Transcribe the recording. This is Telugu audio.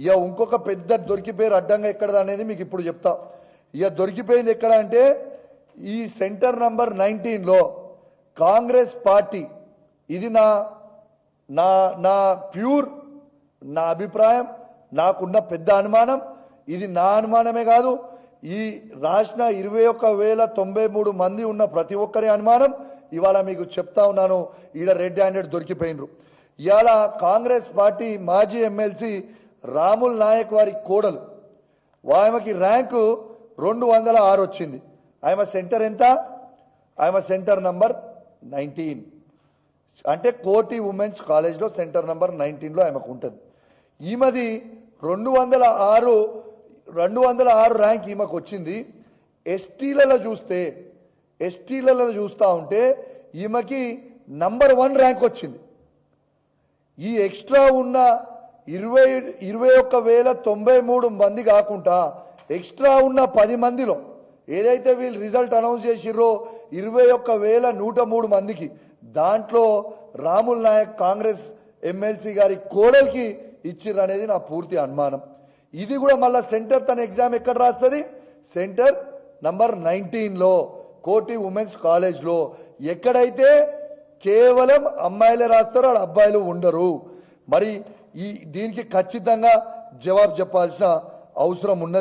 ఇక ఇంకొక పెద్ద దొరికిపోయారు అడ్డంగా ఎక్కడ అనేది మీకు ఇప్పుడు చెప్తా. ఇక దొరికిపోయింది ఎక్కడ అంటే ఈ సెంటర్ నంబర్ 19లో కాంగ్రెస్ పార్టీ, ఇది నా నా నా ప్యూర్ నా అభిప్రాయం, నాకున్న పెద్ద అనుమానం, ఇది నా అనుమానమే కాదు, ఈ రాసిన 21,093 మంది ఉన్న ప్రతి ఒక్కరి అనుమానం. ఇవాళ మీకు చెప్తా ఉన్నాను, ఈడ రెడ్ హ్యాండెడ్ దొరికిపోయినరు. ఇవాళ కాంగ్రెస్ పార్టీ మాజీ ఎమ్మెల్సీ రాముల్ నాయక్ వారి కోడలు, ఆమెకి ర్యాంకు 206 వచ్చింది. ఆమె సెంటర్ ఎంత? ఆమె సెంటర్ నంబర్ 19, అంటే కోటి ఉమెన్స్ కాలేజ్లో సెంటర్ నంబర్ 19లో ఆమెకు ఉంటుంది. ఈమెది 206 ర్యాంక్ ఈమెకు వచ్చింది. ఎస్టీలలో చూస్తా ఉంటే ఈమెకి నంబర్ 1 ర్యాంక్ వచ్చింది. ఈ ఎక్స్ట్రా ఉన్న 21,093 మంది కాకుండా ఎక్స్ట్రా ఉన్న 10 మందిలో ఏదైతే వీళ్ళు రిజల్ట్ అనౌన్స్ చేసిర్రో 21,103 మందికి, దాంట్లో రాముల్ నాయక్ కాంగ్రెస్ ఎమ్మెల్సీ గారి కోడలికి ఇచ్చిర్రు అనేది నా పూర్తి అనుమానం. ఇది కూడా మళ్ళా సెంటర్ తన ఎగ్జామ్ ఎక్కడ రాస్తుంది? సెంటర్ నంబర్ 19లో కోటి ఉమెన్స్ కాలేజ్లో, ఎక్కడైతే కేవలం అమ్మాయిలే రాస్తారో ఆడ అబ్బాయిలు ఉండరు. మరి దీనికి ఖచ్చితంగా జవాబు చెప్పాల్సిన అవసరం ఉన్నది.